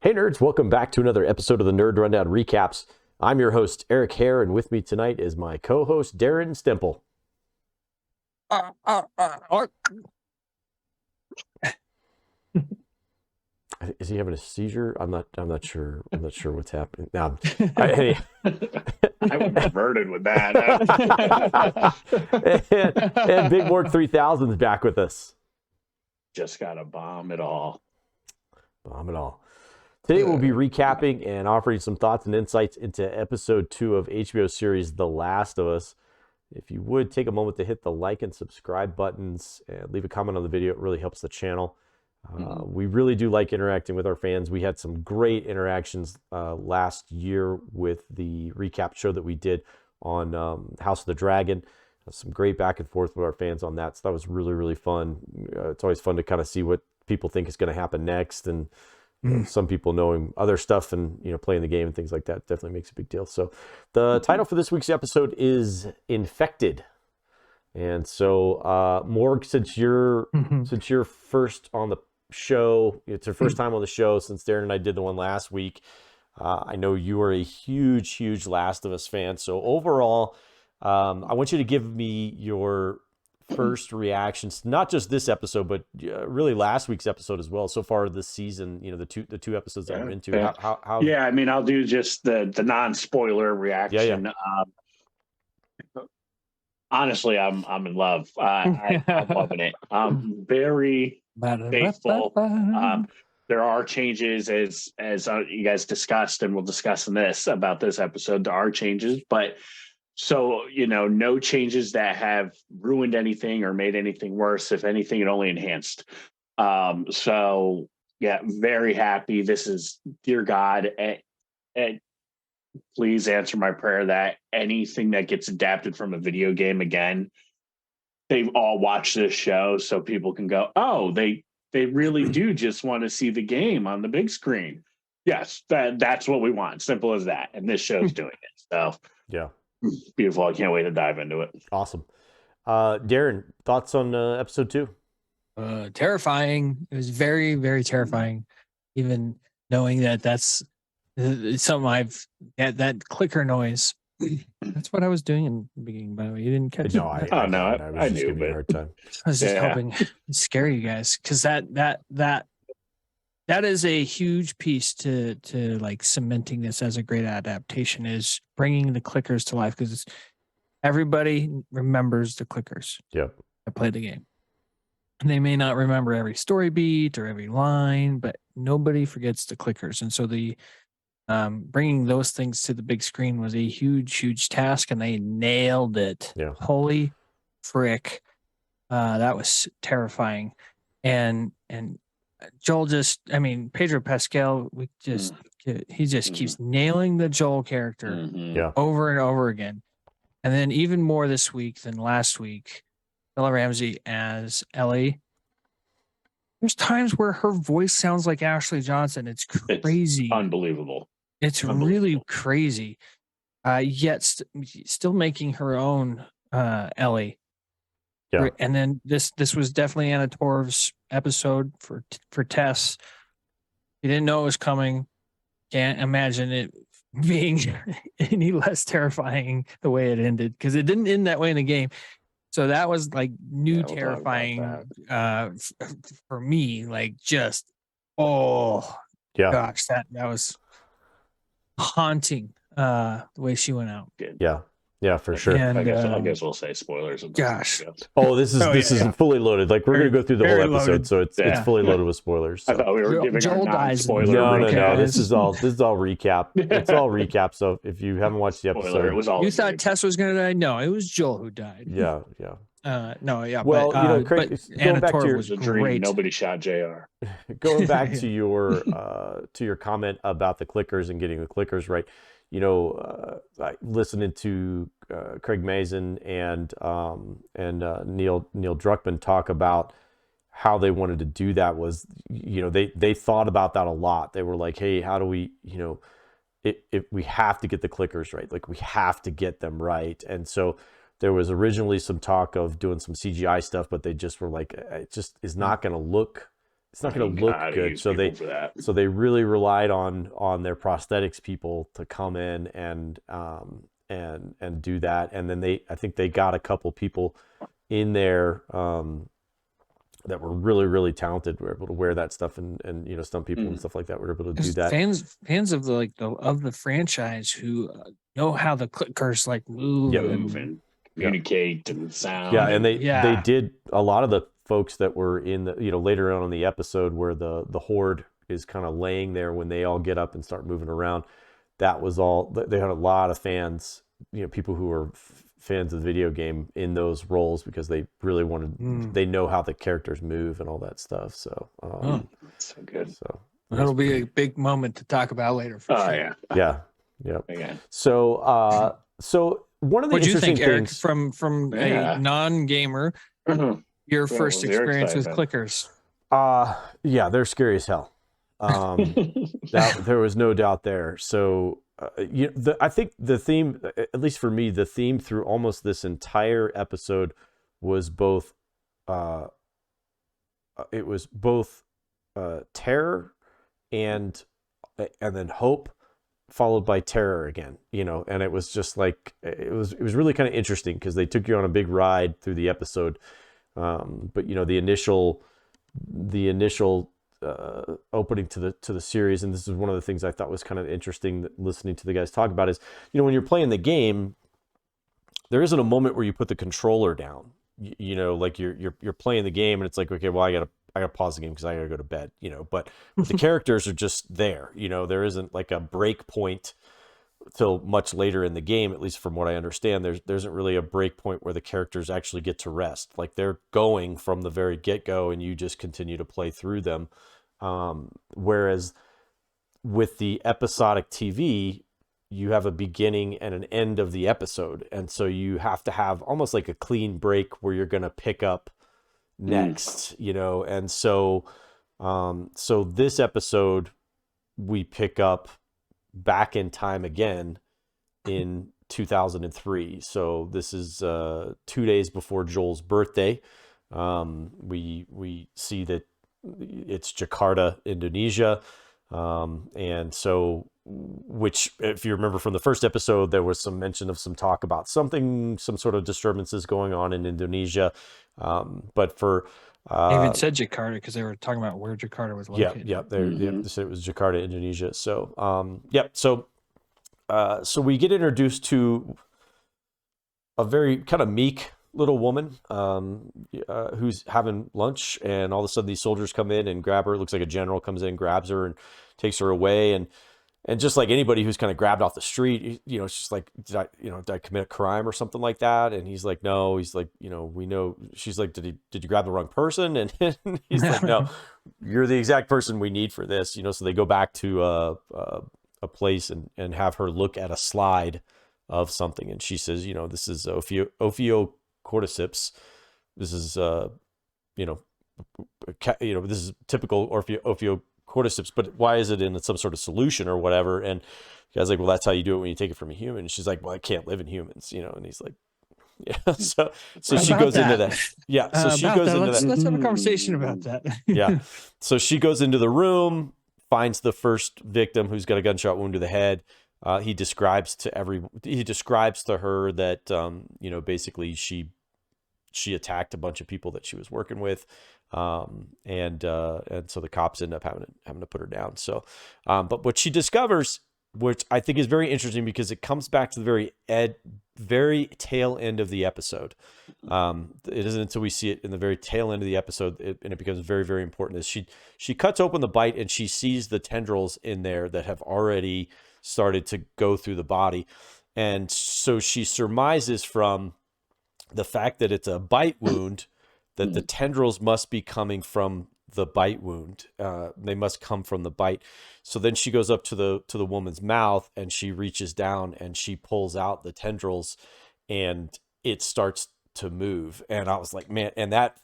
Hey nerds, welcome back to another episode of the Nerd Rundown Recaps. I'm your host, Eric Hare, and with me tonight is my co-host, Darren Stemple. Is he having a seizure? I'm not sure what's happening. Now, I would have murdered with that. and Big Morg 3000 is back with us. Just got to bomb it all. Today we'll be recapping and offering some thoughts and insights into episode 2 of HBO series The Last of Us. If you would take a moment to hit the like and subscribe buttons and leave a comment on the video, it really helps the channel. We really do like interacting with our fans. We had some great interactions last year with the recap show that we did on House of the Dragon. Some great back and forth with our fans on that. So that was really, really fun. It's always fun to kind of see what people think is going to happen next. And some people knowing other stuff and, playing the game and things like that definitely makes a big deal. So the title for this week's episode is Infected. And so, Morg, since you're first on the show, it's your first time on the show since Darren and I did the one last week. I know you are a huge Last of Us fan. So overall, I want you to give me your first reactions, not just this episode, but really last week's episode as well. So far this season, the two episodes that we're into. How? Yeah, I mean, I'll do just the non-spoiler reaction. Yeah. Honestly, I'm in love. I'm loving it. Very faithful. There are changes as you guys discussed, and we'll discuss in this about this episode. There are changes, but so, no changes that have ruined anything or made anything worse. If anything, it only enhanced. So yeah, very happy. This is, dear God, and please answer my prayer that anything that gets adapted from a video game again, they've all watched this show so people can go, oh, they really do just want to see the game on the big screen. Yes, that's what we want. Simple as that. And this show's doing it. So yeah. Beautiful. I can't wait to dive into it. Awesome. Darren, thoughts on episode 2? Terrifying. It was very, very terrifying. Even knowing that's something that clicker noise. That's what I was doing in the beginning, by the way. You didn't catch it. No, I knew, but a hard time. I was just hoping to scare you guys, because that is a huge piece to like cementing this as a great adaptation, is bringing the clickers to life, because everybody remembers the clickers. Yep. That play the game. And they may not remember every story beat or every line, but nobody forgets the clickers. And so the bringing those things to the big screen was a huge task, and they nailed it. Yeah. Holy frick. That was terrifying. And Joel Pedro Pascal, he just keeps nailing the Joel character over and over again. And then even more this week than last week, Bella Ramsey as Ellie. There's times where her voice sounds like Ashley Johnson. It's crazy. It's unbelievable. It's really crazy. Yet still making her own Ellie. Yeah. And then this was definitely Anna Torv's episode for Tess. You didn't know it was coming. Can't imagine it being any less terrifying the way it ended, because it didn't end that way in the game. So that was like terrifying for me. Like, just gosh, that was haunting the way she went out. Yeah, for sure. And, I guess we'll say spoilers. Gosh. Oh, this is fully loaded. Like, we're going to go through the whole episode, loaded. So it's fully loaded with spoilers. So. I thought we were giving Joel our non-spoiler. No. This is all recap. It's all recap. So if you haven't watched the episode, it was all. You thought Tess was going to die? No, it was Joel who died. Yeah. Well, Craig, Anna back to was a dream. great. Nobody shot JR. Going back to your comment about the clickers and getting the clickers right. Listening to Craig Mazin and Neil Druckmann talk about how they wanted to do that was, they thought about that a lot. They were like, hey, how do we, if we have to get the clickers right, like we have to get them right. And so there was originally some talk of doing some CGI stuff, but they just were like, it just is not going to look it's not going to look good. So they really relied on their prosthetics people to come in and do that. And then I think they got a couple people in there that were really, really talented, were able to wear that stuff, and you know, stunt people and stuff like that were able to do that. Fans of the franchise who know how the clickers like move and communicate and sound. Yeah, and they did, a lot of the folks that were in the, you know, later on in the episode where the horde is kind of laying there when they all get up and start moving around. That was all, they had a lot of fans, you know, people who were fans of the video game in those roles, because they really wanted, they know how the characters move and all that stuff. So, so good. So that'll be a big moment to talk about later. For sure. Yeah. So, one of the interesting things, Eric, from a non-gamer, your first experience with clickers? Yeah, they're scary as hell. There was no doubt there. So, I think the theme, at least for me, the theme through almost this entire episode was both, terror and then hope, followed by terror again, you know. And it was just like, it was really kind of interesting because they took you on a big ride through the episode. But you know, the initial opening to the series, and this is one of the things I thought was kind of interesting listening to the guys talk about, is, you know, when you're playing the game, there isn't a moment where you put the controller down. You know, like you're playing the game and it's like, okay, well, I gotta pause the game because I gotta go to bed, you know. But the characters are just there, you know. There isn't like a break point till much later in the game, at least from what I understand. There isn't really a break point where the characters actually get to rest. Like, they're going from the very get-go and you just continue to play through them. Whereas with the episodic TV, you have a beginning and an end of the episode. And so you have to have almost like a clean break where you're going to pick up next, you know? And so, so this episode, we pick up back in time again in 2003. So this is 2 days before Joel's birthday. We see that it's Jakarta, Indonesia. And so, which, if you remember from the first episode, there was some mention of some talk about some sort of disturbances going on in Indonesia. But for they even said Jakarta because they were talking about where Jakarta was located. They said it was Jakarta, Indonesia. So, so we get introduced to a very kind of meek little woman who's having lunch, and all of a sudden these soldiers come in and grab her. It looks like a general comes in, grabs her, and takes her away. And just like anybody who's kind of grabbed off the street, you know, it's just like, did I commit a crime or something like that? And he's like, no. He's like, you know, we know. She's like, did you grab the wrong person? And he's like, no, you're the exact person we need for this. You know, so they go back to a place and have her look at a slide of something, and she says, you know, this is ophiocordyceps. This is this is typical ophiocordyceps, but why is it in some sort of solution or whatever? And the guy's like, well, that's how you do it when you take it from a human. And she's like, well, I can't live in humans, you know. And he's like, yeah. So she goes into that. Yeah. So she goes into that. Let's have a conversation about that. Yeah. So she goes into the room, finds the first victim who's got a gunshot wound to the head. He describes to her that, you know, basically she attacked a bunch of people that she was working with. And so the cops end up having to put her down. So, but what she discovers, which I think is very interesting because it comes back to the very tail end of the episode. It isn't until we see it in the very tail end of the episode, and it becomes very, very important, is she cuts open the bite and she sees the tendrils in there that have already started to go through the body. And so she surmises from the fact that it's a bite wound that the tendrils must be coming from the bite wound. They must come from the bite. So then she goes up to the woman's mouth and she reaches down and she pulls out the tendrils and it starts to move. And I was like, man, and that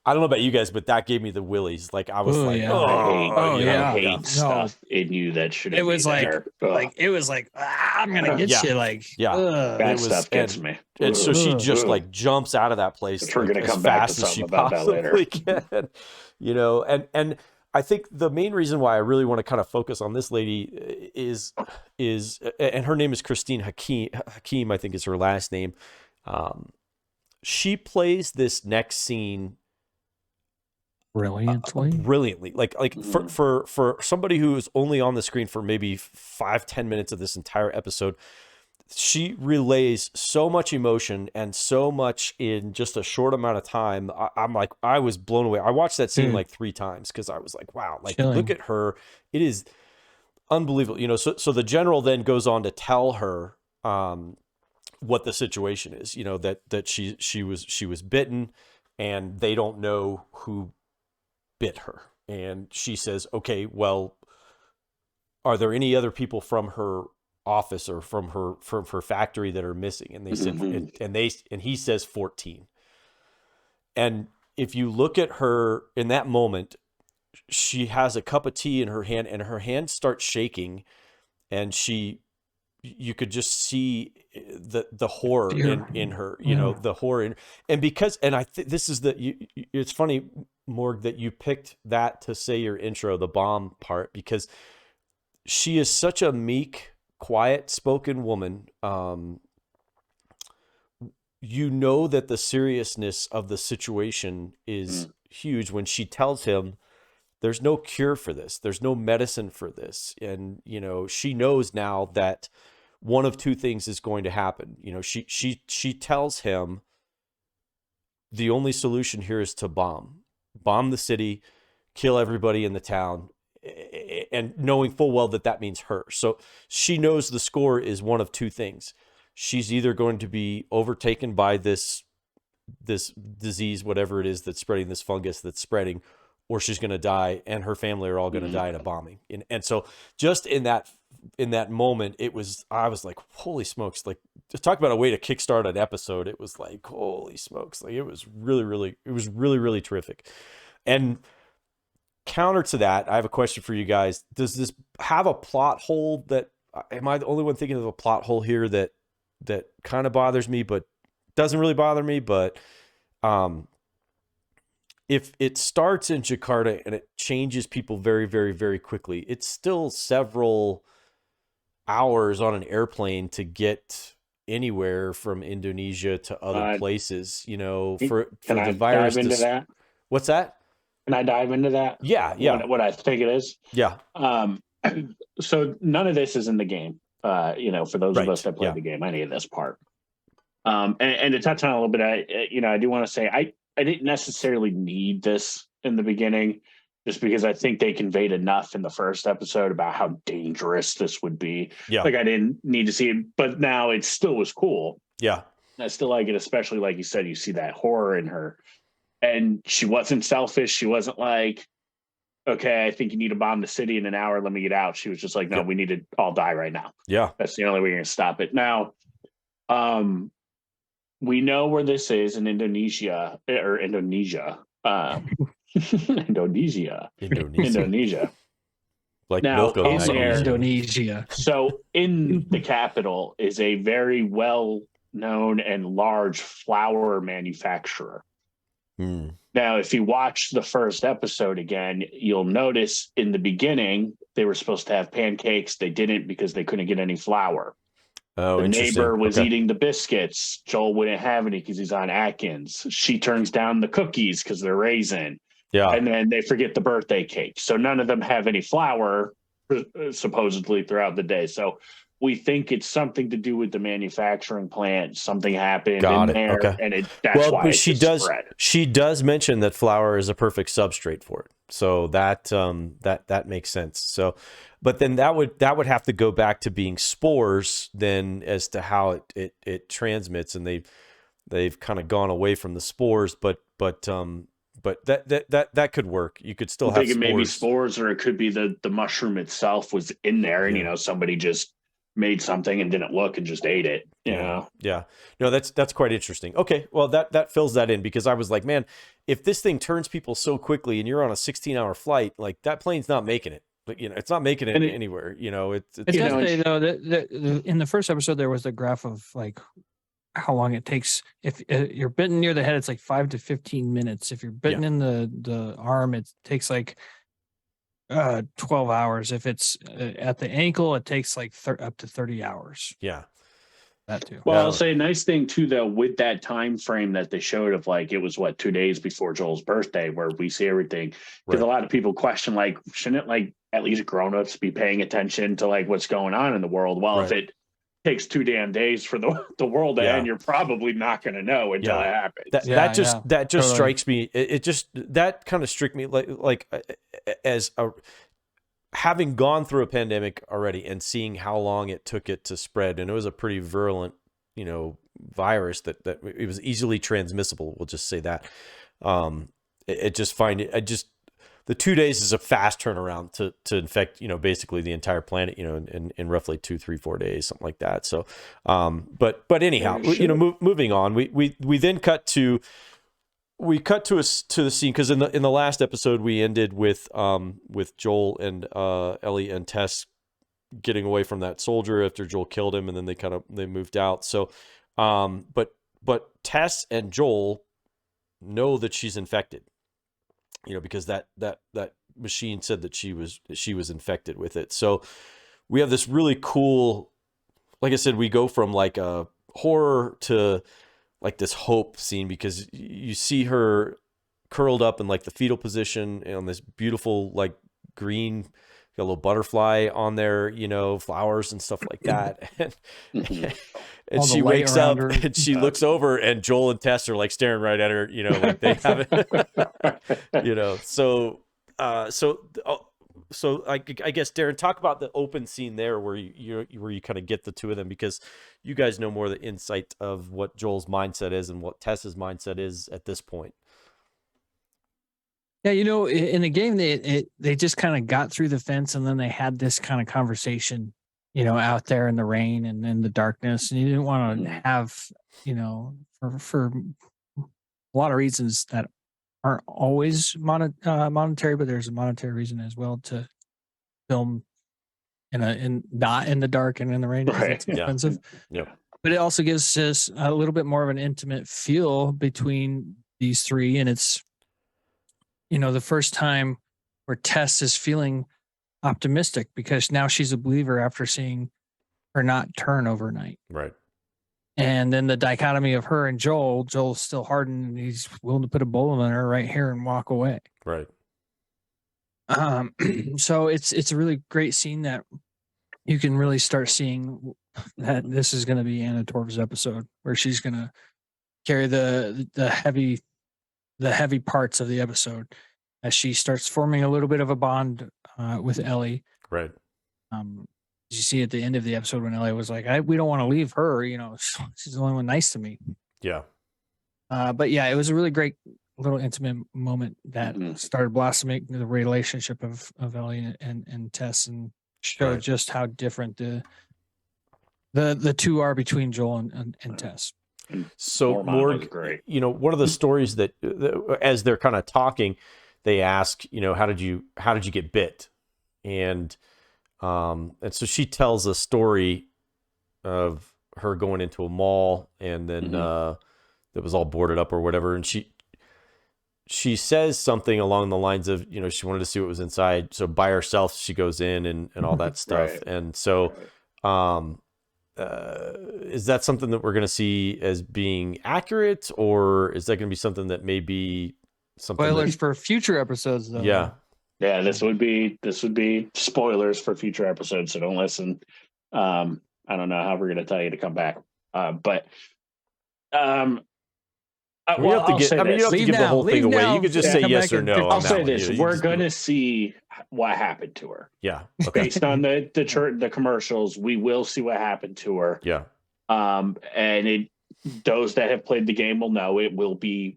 I don't know about you guys, but that gave me the willies. Like I was Oh, like, yeah. I hate No. stuff in you that shouldn't. It was be like, there. it was like, I'm gonna get Yeah. you. Like, yeah, That it was, stuff gets me. and so she just Ugh. like jumps out of that place Which we're like gonna as come back to fast as she something about that later. possibly can, you know. And I think the main reason why I really want to kind of focus on this lady is, and her name is Christine Hakim, I think is her last name. She plays this next scene brilliantly. Like for somebody who is only on the screen for maybe 5-10 minutes of this entire episode, she relays so much emotion and so much in just a short amount of time. I'm like, I was blown away. I watched that scene like 3 times because I was like, wow, like look at her. It is unbelievable. You know, so the general then goes on to tell her what the situation is, you know, that she was bitten and they don't know who bit her. And she says, okay, well, are there any other people from her office or from her factory that are missing? And they said, and he says 14. And if you look at her in that moment, she has a cup of tea in her hand and her hand starts shaking, and you could just see the horror in her, you know, the horror and because, and I think this is it's funny, Morg, that you picked that to say your intro, the bomb part, because she is such a meek, quiet spoken woman. You know that the seriousness of the situation is huge when she tells him there's no cure for this. There's no medicine for this. And, you know, she knows now that one of 2 things is going to happen. You know, she tells him the only solution here is to bomb the city, kill everybody in the town, and knowing full well that means her. So she knows the score is one of 2 things. She's either going to be overtaken by this disease, whatever it is that's spreading, this fungus that's spreading, or she's going to die, and her family are all going to die in a bombing. And so just in that moment, I was like, holy smokes, like to talk about a way to kickstart an episode. It was like, holy smokes. Like it was really terrific. And counter to that, I have a question for you guys. Does this have a plot hole am I the only one thinking of a plot hole here that kind of bothers me, but doesn't really bother me? But, if it starts in Jakarta and it changes people very, very, very quickly, it's still several hours on an airplane to get anywhere from Indonesia to other places, you know, for the virus. Dive into that? What's that? Can I dive into that? Yeah. What I think it is? Yeah. So none of this is in the game, you know, for those of us that played the game, any of this part. And to touch on a little bit, I do want to say, I didn't necessarily need this in the beginning, just because I think they conveyed enough in the first episode about how dangerous this would be. Yeah. Like I didn't need to see it, but now it still was cool. Yeah. I still like it, especially like you said, you see that horror in her. And she wasn't selfish. She wasn't like, okay, I think you need to bomb the city in an hour. Let me get out. She was just like, no, we need to all die right now. Yeah. That's the only way you're going to stop it. Now, we know where this is in Indonesia. Indonesia. Like now, milk in there, Indonesia. So in the capital is a very well-known and large flour manufacturer. Now, if you watch the first episode again, you'll notice in the beginning, they were supposed to have pancakes. They didn't because they couldn't get any flour. Oh, the neighbor was eating the biscuits. Joel wouldn't have any because he's on Atkins. She turns down the cookies because they're raisin. Yeah. And then they forget the birthday cake. So none of them have any flour, supposedly, throughout the day. So we think it's something to do with the manufacturing plant. Something happened there, and that's why she does spread. She does mention that flour is a perfect substrate for it. So that makes sense. So, but then that would have to go back to being spores then as to how it transmits, and they've kind of gone away from the spores, but that could work. You could still have spores. Maybe spores, or it could be the mushroom itself was in there, and somebody just made something and didn't look and just ate it. Yeah. No, that's quite interesting. Okay, well that fills that in, because I was like, man, if this thing turns people so quickly and you're on a 16-hour flight, like that plane's not making it. But it's not making it anywhere. It does say though that in the first episode there was a graph of like how long it takes. If you're bitten near the head, it's like 5 to 15 minutes. If you're bitten in the arm, it takes like 12 hours. If it's at the ankle, it takes like up to 30 hours. Yeah. That too. Well, I'll say a nice thing too, though, with that time frame that they showed of like, it was 2 days before Joel's birthday where we see everything. Because a lot of people question, like, shouldn't like at least grown-ups be paying attention to like what's going on in the world? Well, if it takes 2 damn days for the world to end, you're probably not going to know until it happens. That just totally strikes me. It just, that kind of struck me like as a, having gone through a pandemic already and seeing how long it took it to spread, and it was a pretty virulent, virus that it was easily transmissible. We'll just say that. The 2 days is a fast turnaround to infect, basically the entire planet, in roughly 2, 3, 4 days, something like that. So, but anyhow, moving on, we then cut to the scene, because in the last episode we ended with Joel and Ellie and Tess getting away from that soldier after Joel killed him, and then they moved out. So, but Tess and Joel know that she's infected, because that machine said that she was infected with it. So we have this really cool, like I said, we go from like a horror to like this hope scene, because you see her curled up in like the fetal position on this beautiful like green, got a little butterfly on there, flowers and stuff like that. And she wakes up and she looks over, and Joel and Tess are like staring right at her, like they haven't, So I guess, Darren, talk about the open scene there where you kind of get the two of them, because you guys know more of the insight of what Joel's mindset is and what Tess's mindset is at this point. Yeah, in the game they just kind of got through the fence, and then they had this kind of conversation, out there in the rain and in the darkness, and you didn't want to have, for a lot of reasons that aren't always monetary, but there's a monetary reason as well to film in not in the dark and in the rain, because it's expensive. Yeah. But it also gives us a little bit more of an intimate feel between these three, and it's the first time where Tess is feeling optimistic, because now she's a believer after seeing her not turn overnight. Right. And then the dichotomy of her and Joel's still hardened, and he's willing to put a bullet in her right here and walk away. Right. So it's a really great scene that you can really start seeing that this is going to be Anna Torv's episode, where she's going to carry the heavy parts of the episode as she starts forming a little bit of a bond with Ellie. Right. You see at the end of the episode when Ellie was like, we don't want to leave her, she's the only one nice to me. Yeah. But yeah, it was a really great little intimate moment that started blossoming the relationship of Ellie and Tess, and showed just how different the two are between Joel and Tess. So Morg, one of the stories that as they're kind of talking, they ask, how did you get bit? And so she tells a story of her going into a mall, and then that was all boarded up or whatever. And she says something along the lines of, she wanted to see what was inside. So by herself, she goes in and all that stuff. Right. And so, is that something that we're going to see as being accurate, or is that going to be something that may be something? Spoilers for future episodes, though. Yeah. Yeah, this would be spoilers for future episodes, so don't listen. I don't know how we're going to tell you to come back, but you have to give the whole thing away. You could just say yes or no. I'll say this: we're going to see what happened to her. Yeah, okay. Based on the commercials, we will see what happened to her. Yeah, and those that have played the game will know it will be.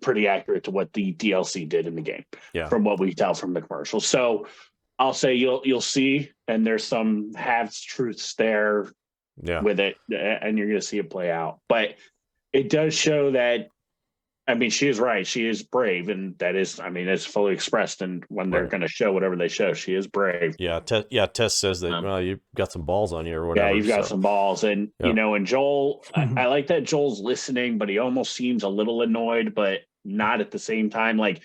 Pretty accurate to what the DLC did in the game, from what we tell from the commercials. So I'll say you'll see, and there's some half truths there with it, and you're going to see it play out. But it does show that, I mean, she is right. She is brave, and that is, I mean, it's fully expressed. And when they're going to show whatever they show, she is brave. Yeah, Tess says that, well, you've got some balls on you or whatever. Yeah, you've got some balls. And, you know, and Joel, I like that Joel's listening, but he almost seems a little annoyed, but not at the same time. Like,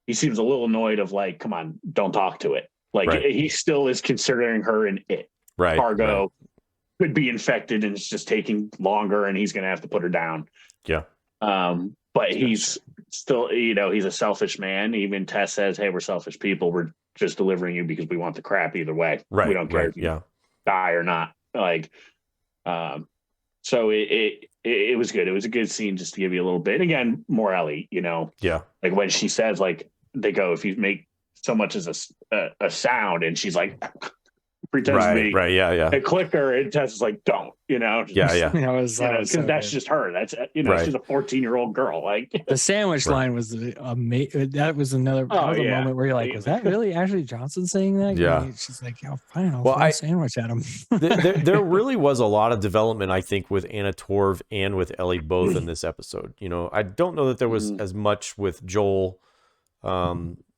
he seems a little annoyed of like, come on, don't talk to it. Like, he still is considering her an it. Right. Cargo could be infected, and it's just taking longer, and he's going to have to put her down. Yeah. But he's still, you know, he's a selfish man. Even Tess says, hey, we're selfish people. We're just delivering you because we want the crap either way. Right. We don't care if you die or not. Like, so it was good. It was a good scene just to give you a little bit. Again, more Ellie, you know. Yeah. Like when she says, like, they go, if you make so much as a sound, and she's like, pretends to be a clicker, and Tess is like, don't, you know. Because that's just her. That's, you know, she's a 14-year-old girl. Like, the sandwich line was amazing. That was another moment where you're like, was that really Ashley Johnson saying that? Yeah. She's like, yeah, fine, I'll throw a sandwich at him. there really was a lot of development, I think, with Anna Torv and with Ellie both in this episode. You know, I don't know that there was as much with Joel.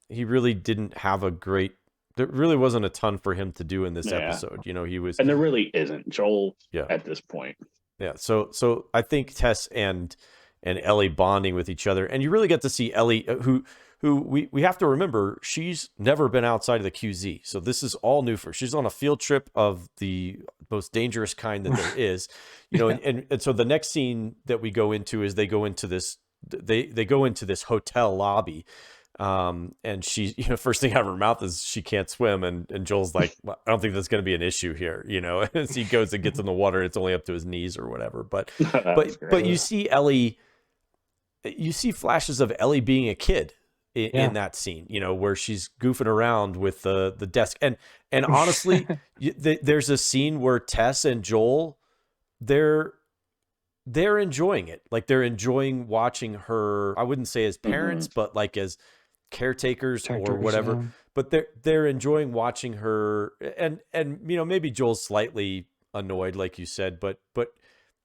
He really didn't have a great. There really wasn't a ton for him to do in this episode. You know, he was, and there really isn't Joel at this point. Yeah. So I think Tess and Ellie bonding with each other, and you really get to see Ellie, who we have to remember, she's never been outside of the QZ. So this is all new for her. She's on a field trip of the most dangerous kind that there is, you know, and so the next scene that we go into is they go into this hotel lobby. And she, you know, first thing out of her mouth is she can't swim, and Joel's like, well, I don't think that's going to be an issue here, you know. As he goes and gets in the water, it's only up to his knees or whatever. But you see Ellie, you see flashes of Ellie being a kid in that scene, you know, where she's goofing around with the desk, and honestly, there's a scene where Tess and Joel, they're enjoying it, like they're enjoying watching her. I wouldn't say as parents, but like as caretakers or whatever, but they're enjoying watching her, and you know, maybe Joel's slightly annoyed, like you said, but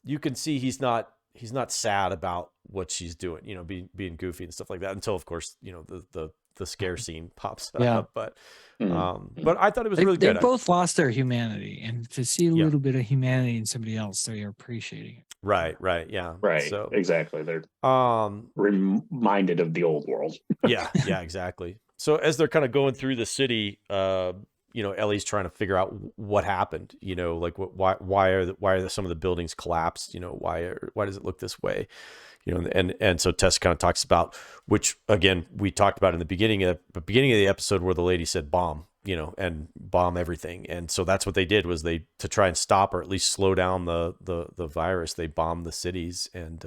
you can see he's not sad about what she's doing, you know, being goofy and stuff like that, until of course, you know, the scare scene pops up. But I thought it was really good. They both lost their humanity, and to see a little bit of humanity in somebody else, so you're appreciating it. Right. So exactly, they're reminded of the old world. yeah, exactly. So as they're kind of going through the city, you know, Ellie's trying to figure out what happened. You know, like why are some of the buildings collapsed? You know, why does it look this way? You know, and so Tess kind of talks about, which again we talked about in the beginning of the episode, where the lady said bomb, you know, and bomb everything. And so that's what they did, was to try and stop or at least slow down the virus. They bombed the cities and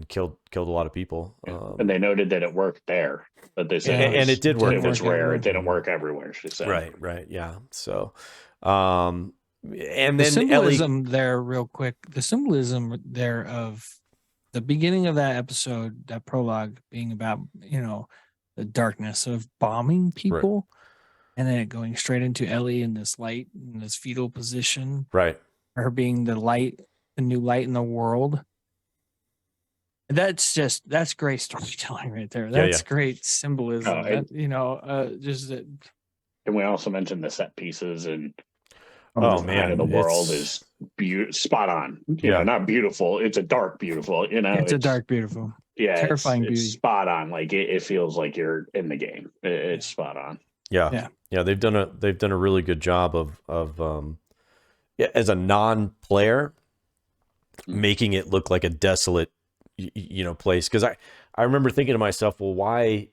killed a lot of people. And they noted that it worked there, but they said and it did work. It was rare. It didn't work everywhere, she said. Right. Yeah. So, and then the symbolism there, real quick, the symbolism there of the beginning of that episode, that prologue being about, you know, the darkness of bombing people. And then it going straight into Ellie in this light, in this fetal position. Right. Her being the light, the new light in the world. That's great storytelling right there. That's great symbolism. You know, just that. And we also mentioned the set pieces and man, the world is spot on. You know, not beautiful. It's a dark beautiful. You know, it's a dark beautiful. Yeah, terrifying beauty. It's spot on. Like it feels like you're in the game. It's spot on. Yeah. They've done a really good job of as a non-player, making it look like a desolate, you know, place. Because I remember thinking to myself, well, why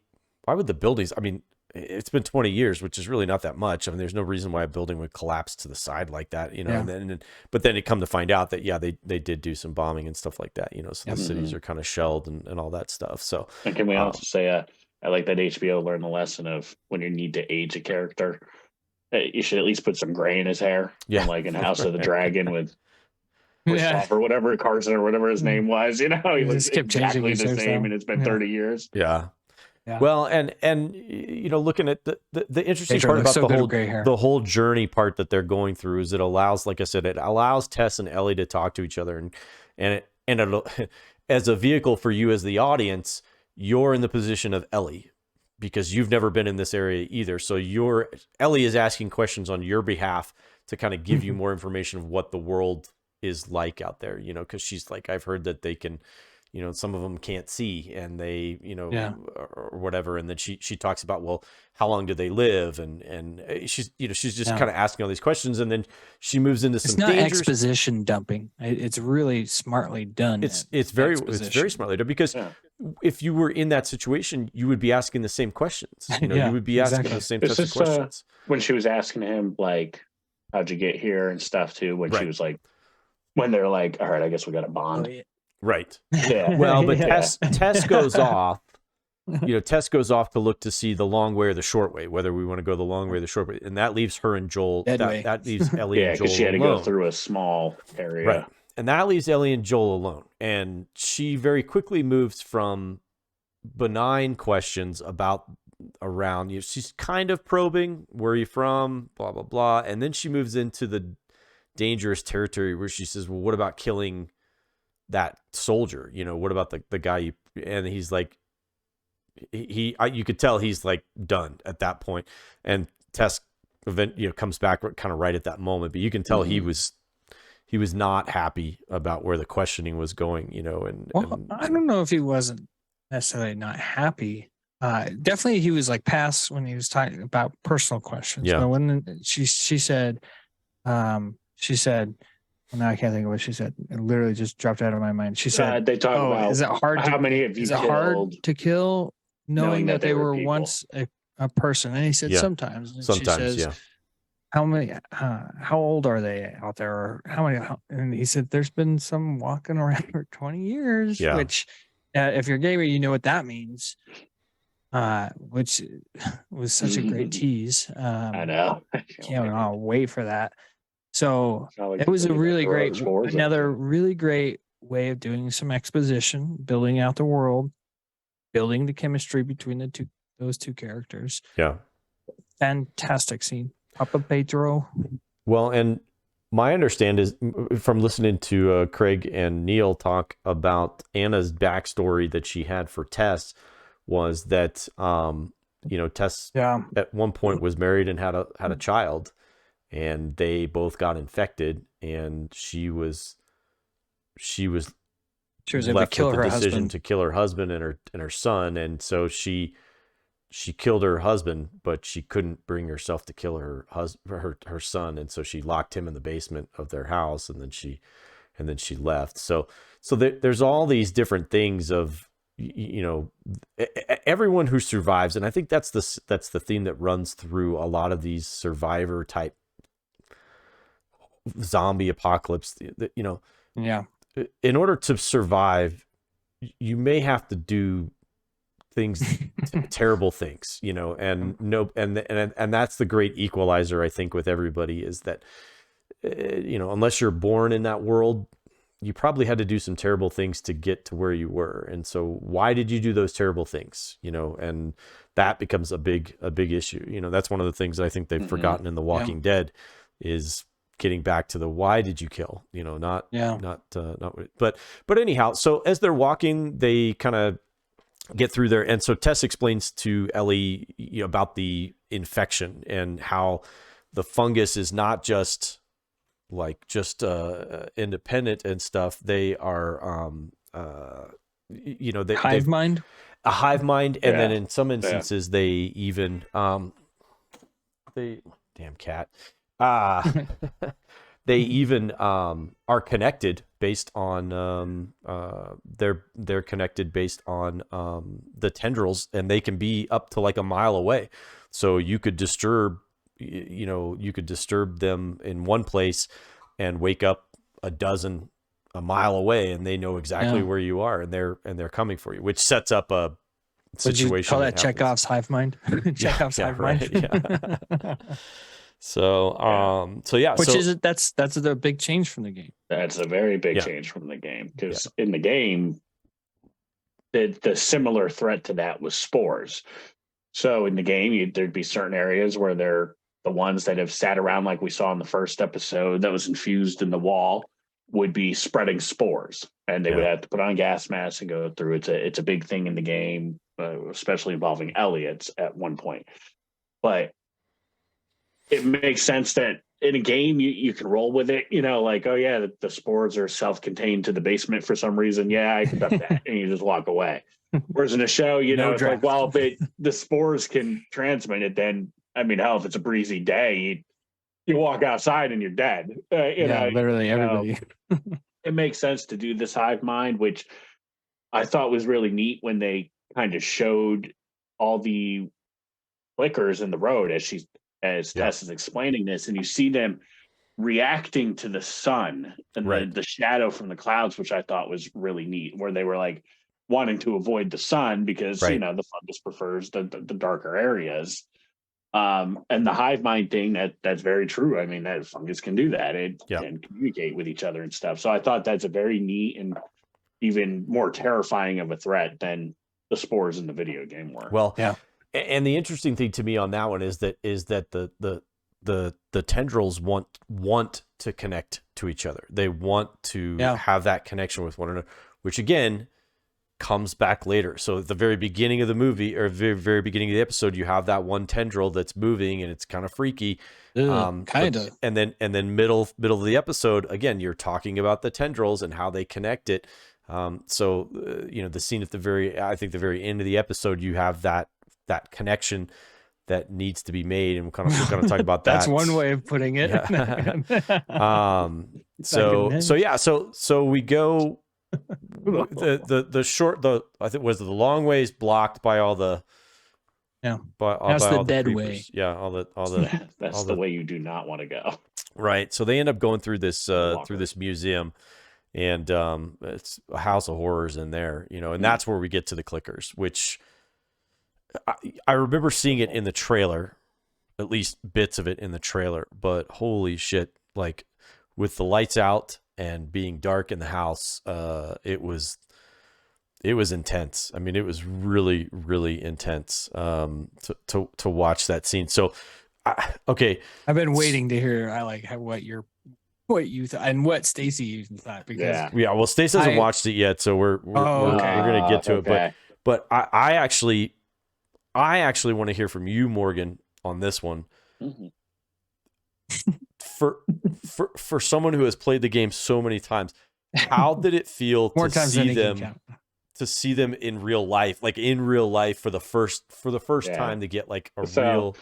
would the buildings? I mean, it's been 20 years, which is really not that much. I mean, there's no reason why a building would collapse to the side like that, you know. But then it come to find out that they did do some bombing and stuff like that, you know. So the cities are kind of shelled and all that stuff. So, and can we also say, I like that HBO learned the lesson of when you need to age a character, you should at least put some gray in his hair. Yeah, like in House of the Dragon with or whatever, Carson or whatever his name was. You know, he looks exactly the same, and it's been 30 years. Yeah. Yeah. Well, and you know, looking at the interesting Pedro part looks about so good with gray hair. the whole journey part that they're going through is it allows, like I said, it allows Tess and Ellie to talk to each other, and it'll, as a vehicle for you as the audience, you're in the position of Ellie because you've never been in this area either. So Ellie is asking questions on your behalf to kind of give you more information of what the world is like out there, you know, because she's like, I've heard that they can, you know, some of them can't see and they, you know, or whatever. And then she talks about, well, how long do they live? And she's, you know, she's just kind of asking all these questions. And then she moves into some not exposition dumping. It's really smartly done. It's very smartly done because if you were in that situation, you would be asking the same questions. You know, you would be asking the same types of questions. When she was asking him, like, how'd you get here and stuff too, when she was like, when they're like, all right, I guess we got a bond. Oh, yeah. Right. Yeah. Well, but Tess goes off. You know, Tess goes off to look to see the long way or the short way, whether we want to go the long way or the short way, and that leaves her and Joel. That leaves Ellie and Joel because she had to alone. go through a small area. Right. And that leaves Ellie and Joel alone. And she very quickly moves from benign questions around you. She's kind of probing, where are you from? Blah, blah, blah. And then she moves into the dangerous territory where she says, well, what about killing that soldier? You know, what about the guy and he's like, you could tell he's like done at that point. And Tess comes back kind of right at that moment, but you can tell he was not happy about where the questioning was going, you know, and I don't know if he wasn't necessarily not happy. Definitely he was like past when he was talking about personal questions. Yeah. But when she said, well, now I can't think of what she said. It literally just dropped out of my mind. She said, they talk about is it hard how many of you is it hard to kill knowing that they were once a person? And he said, sometimes. And sometimes, she says, how many, how old are they out there? Or how many? And he said, there's been some walking around for 20 years, which if you're gamer, you know what that means. Which was such a great tease. I know. Can't wait for that. So it was a really great, another really great way of doing some exposition, building out the world, building the chemistry between those two characters. Yeah. Fantastic scene. Papa Pedro. Well, and my understanding is from listening to Craig and Neil talk about Anna's backstory that she had for Tess was that, you know, Tess at one point was married and had a child, and they both got infected, and she was able to kill her husband. To kill her husband and her son, and so she killed her husband, but she couldn't bring herself to kill her son, and so she locked him in the basement of their house, and then she left. So there's all these different things of, you know, everyone who survives, and I think that's the theme that runs through a lot of these survivor type zombie apocalypse. You know, in order to survive, you may have to do things, terrible things, you know, and that's the great equalizer, I think, with everybody, is that, you know, unless you're born in that world, you probably had to do some terrible things to get to where you were. And so why did you do those terrible things? You know, and that becomes a big issue. You know, that's one of the things that I think they've forgotten in The Walking Dead is getting back to the why did you kill, you know, but anyhow, so as they're walking, they kind of get through there. And so Tess explains to Ellie, you know, about the infection and how the fungus is not just independent and stuff. They are, you know, hive mind, a hive mind. And then in some instances, they even, damn cat. They even are connected based on they're connected based on the tendrils, and they can be up to like a mile away. So you could disturb them in one place and wake up a dozen a mile away, and they know exactly where you are, and they're coming for you, which sets up a situation. Would you call that Chekhov's hive mind? Chekhov's hive mind. Yeah. So that's a big change from the game. That's a very big change from the game, because in the game, the similar threat to that was spores. So in the game, there'd be certain areas where they're the ones that have sat around, like we saw in the first episode, that was infused in the wall, would be spreading spores, and they would have to put on gas masks and go through. It's a big thing in the game, especially involving Ellie at one point. But it makes sense that in a game you can roll with it, like, oh yeah, the spores are self-contained to the basement for some reason. Yeah, I accept that, and you just walk away. Whereas in a show, it's like, well, if the spores can transmit it, then I mean, hell, if it's a breezy day, you walk outside and you're dead. Literally everybody. It makes sense to do this hive mind, which I thought was really neat when they kind of showed all the flickers in the road as Tess is explaining this, and you see them reacting to the sun and the shadow from the clouds, which I thought was really neat, where they were like wanting to avoid the sun because the fungus prefers the darker areas. And the hive mind thing, that's very true. I mean, that fungus can do that. It can communicate with each other and stuff. So I thought that's a very neat and even more terrifying of a threat than the spores in the video game were. Well, and the interesting thing to me on that one is that the tendrils want to connect to each other. They want to have that connection with one another, which again comes back later. So at the very beginning of the movie, or very, very beginning of the episode, you have that one tendril that's moving and it's kind of freaky. Kind of. And then middle of the episode, again, you're talking about the tendrils and how they connect it. So the scene at the very end of the episode, you have that connection that needs to be made, and we're going to talk about that. That's one way of putting it. So we go. I think was the long ways blocked by all the that's by the all dead creepers. way. That's the way you do not want to go. Right. So they end up going through this museum, and it's a house of horrors in there, and that's where we get to the clickers, which I remember seeing it in the trailer, at least bits of it in the trailer, but holy shit, like with the lights out and being dark in the house, it was intense. I mean, it was really, really intense to watch that scene. So, okay, I've been waiting to hear what you thought and what Stacy thought, because well, Stacy hasn't watched it yet, so we're gonna get to it. But I actually want to hear from you, Morgan, on this one. Mm-hmm. For someone who has played the game so many times, how did it feel to see them in real life, for the first time to get like a real.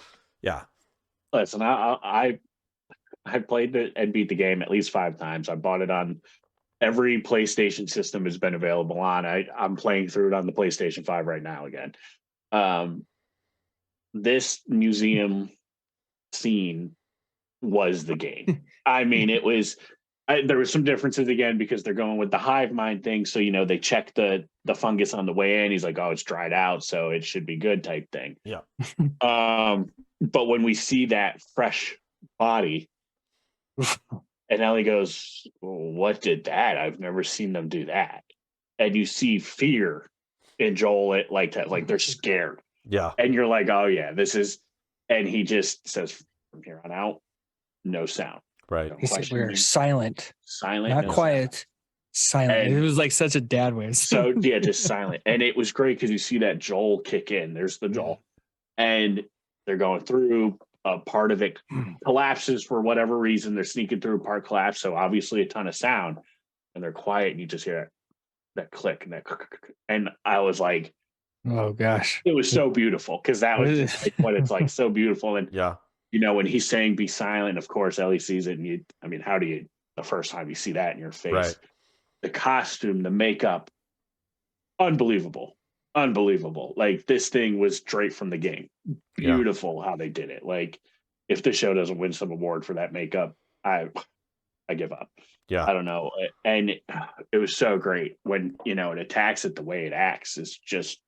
Listen, I played it and beat the game at least 5 times. I bought it on every PlayStation system has been available on. I'm playing through it on the PlayStation 5 right now again. This museum scene was the game. I mean, it was. There was some differences again because they're going with the hive mind thing. So they check the fungus on the way in. He's like, "Oh, it's dried out, so it should be good," type thing. Yeah. But when we see that fresh body, and Ellie goes, "What did that? I've never seen them do that." And you see fear in Joel like that, like they're scared. Yeah. And you're like, "Oh yeah, this is." And he just says, "From here on out, no sound." Right. No he said we're silent, not no quiet, silent. And it was like such a dad way. So just silent. And it was great because you see that Joel kick in. There's the Joel, and they're going through. A part of it collapses for whatever reason. They're sneaking through, part collapse. So obviously a ton of sound, and they're quiet, and you just hear that click and that click. And I was like, "Oh gosh!" It was so beautiful because that was just like what it's like, so beautiful. And when he's saying "be silent," of course Ellie sees it, and how do you the first time you see that in your face? Right. The costume, the makeup, unbelievable. Like this thing was straight from the game. Beautiful how they did it. Like if the show doesn't win some award for that makeup, I give up. Yeah. I don't know. And it was so great when, it attacks it the way it acts is just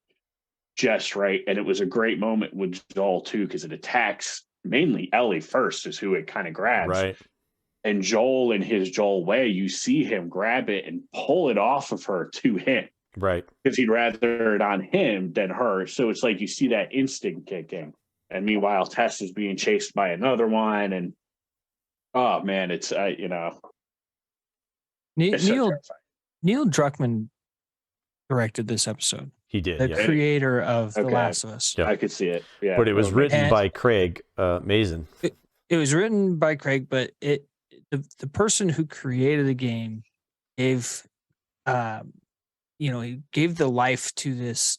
right. And it was a great moment with Joel too, because it attacks mainly Ellie first is who it kind of grabs. Right. And Joel in his Joel way, you see him grab it and pull it off of her to him. Right. Because he'd rather it on him than her. So it's like you see that instinct kicking. And meanwhile, Tess is being chased by another one. And oh, man, it's, it's so Neil terrifying. Neil Druckmann directed this episode. He did. The Yeah. creator of The Okay. Last of Us. Yeah. I could see it. Yeah. But it was written And- by Craig Mazin. It was written by Craig, but the person who created the game gave he gave the life to this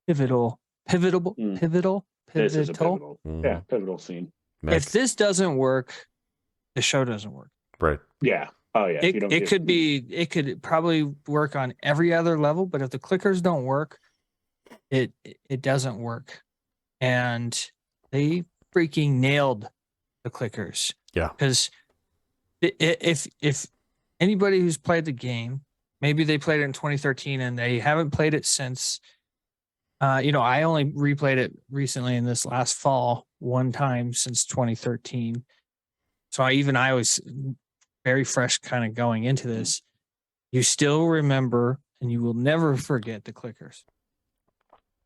pivotal This is a pivotal. Mhm. Yeah, pivotal scene. If this doesn't work, the show doesn't work. Right. Yeah. Oh, yeah. if you don't It get- it could probably work on every other level, but if the clickers don't work, it doesn't work. And they freaking nailed the clickers. Yeah. Because if anybody who's played the game, maybe they played it in 2013 and they haven't played it since. I only replayed it recently in this last fall one time since 2013. So I was very fresh kind of going into this. You still remember and you will never forget the clickers.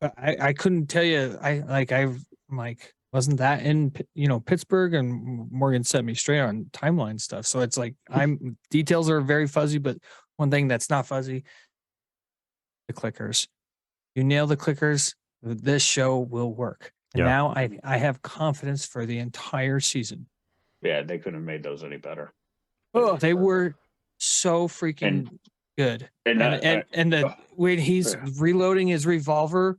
But I couldn't tell you. I'm like, wasn't that in Pittsburgh? And Morgan set me straight on timeline stuff. So it's like details are very fuzzy, but one thing that's not fuzzy, the clickers. You nail the clickers, this show will work. And now I have confidence for the entire season. Yeah, they couldn't have made those any better. Oh, they were so freaking good. And when he's reloading his revolver,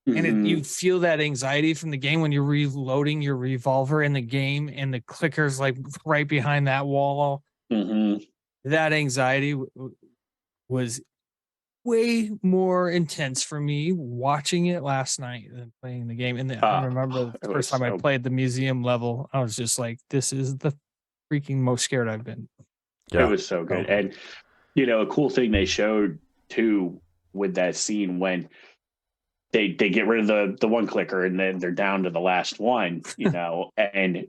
and you feel that anxiety from the game when you're reloading your revolver in the game, and the clicker's like right behind that wall. That anxiety was way more intense for me watching it last night than playing the game. And I remember the first time I played the museum level, I was just like, this is the freaking most scared I've been. Yeah. It was so good. And, a cool thing they showed too with that scene when they get rid of the one clicker and then they're down to the last one, and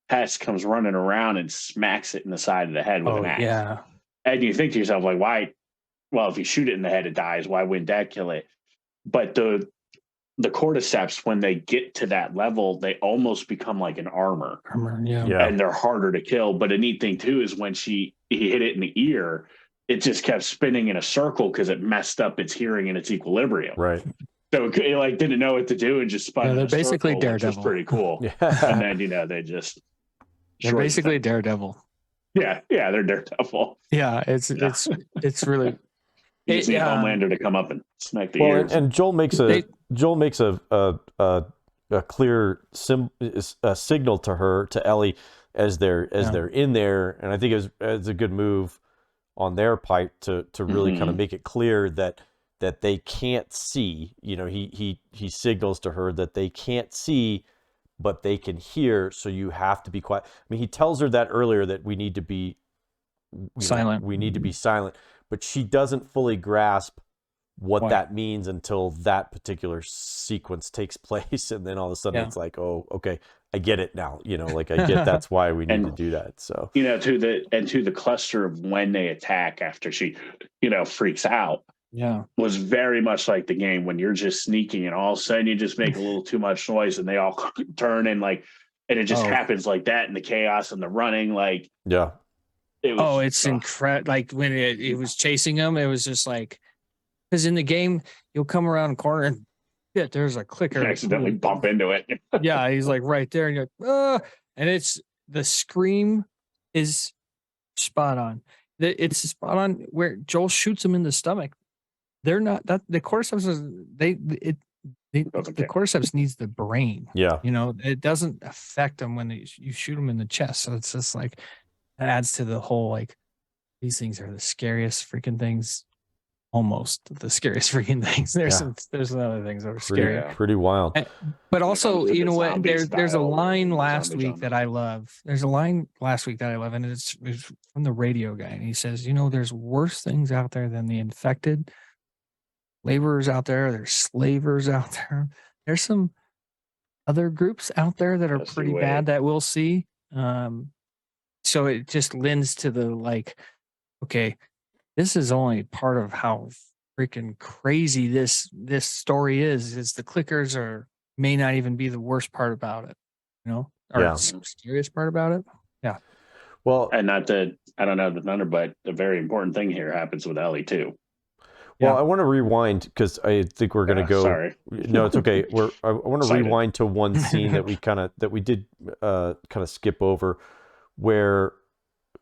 Tess comes running around and smacks it in the side of the head with an axe. Yeah. And you think to yourself, like, why? Well, if you shoot it in the head, it dies. Why wouldn't that kill it? But the cordyceps, when they get to that level, they almost become like an armor. Yeah. And they're harder to kill. But a neat thing too is when he hit it in the ear, it just kept spinning in a circle because it messed up its hearing and its equilibrium. Right. So it like didn't know what to do and just spun. Yeah, in they're a basically circle, Daredevil. which was pretty cool. Yeah. And then they just They're basically Daredevil. yeah, they're Daredevil. Yeah, it's really. You see Homelander to come up and smack the Well, ears. and Joel makes a clear signal to her, to Ellie, as they're in there, and I think it's a good move on their part to really kind of make it clear that they can't see. He signals to her that they can't see, but they can hear. So you have to be quiet. I mean, he tells her that earlier, that we need to be silent. We need to be silent. But she doesn't fully grasp what that means until that particular sequence takes place, and then all of a sudden it's like, oh, okay, I get it now. I get that's why we need to do that. So to the cluster of when they attack after she, freaks out. Yeah, was very much like the game when you're just sneaking and all of a sudden you just make a little too much noise and they all turn and it just happens like that in the chaos and the running yeah. It's incredible. Like when it was chasing him, it was just like, because in the game you'll come around a corner and there's a clicker. You accidentally bump into it. Yeah, he's like right there, and you're like, and it's the scream is spot on. It's spot on where Joel shoots him in the stomach. They're not that the cordyceps the cordyceps needs the brain. Yeah, it doesn't affect them when you shoot them in the chest. So it's just like. That adds to the whole, these things are the scariest freaking things. Almost the scariest freaking things. There's some other things that are scary. Pretty wild. But also, you know what? There's a line last week that I love. There's a line last week that I love, and it's from the radio guy. And he says, there's worse things out there than the infected. Laborers out there. There's slavers out there. There's some other groups out there that are pretty bad that we'll see. So it just lends to the okay, this is only part of how freaking crazy this story is the clickers may not even be the worst part about it, or Yeah. the scariest part about it. Yeah. Well, and not that I don't know the thunder, but the very important thing here happens with Ellie too. Well, I want to rewind because I think we're going to go. Sorry. No, it's okay. I want to rewind to one scene that we did skip over, where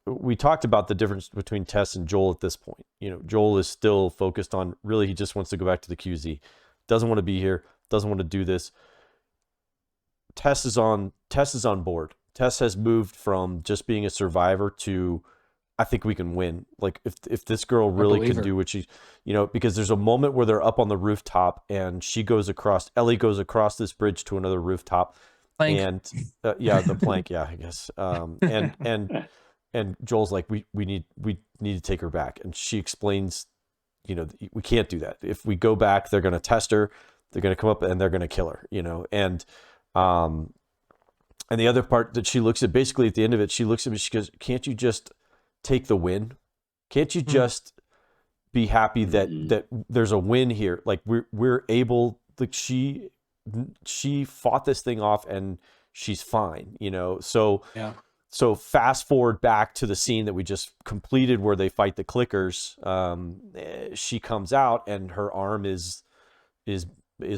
we talked about the difference between Tess and Joel at this point. Joel is still focused on he just wants to go back to the QZ, doesn't want to be here, doesn't want to do this. Tess is on board. Tess has moved from just being a survivor to, I think we can win. Like if this girl really can do what she, because there's a moment where they're up on the rooftop and Ellie goes across this bridge to another rooftop. Plank. And the plank. Yeah, I guess. And Joel's like, we need to take her back. And she explains, we can't do that. If we go back, they're going to test her. They're going to come up and they're going to kill her, and the other part that she looks at, basically at the end of it, she looks at me, she goes, can't you just take the win? Can't you just be happy that there's a win here? Like we're able, like she fought this thing off and she's fine, So yeah. So fast forward back to the scene that we just completed where they fight the clickers. She comes out and her arm is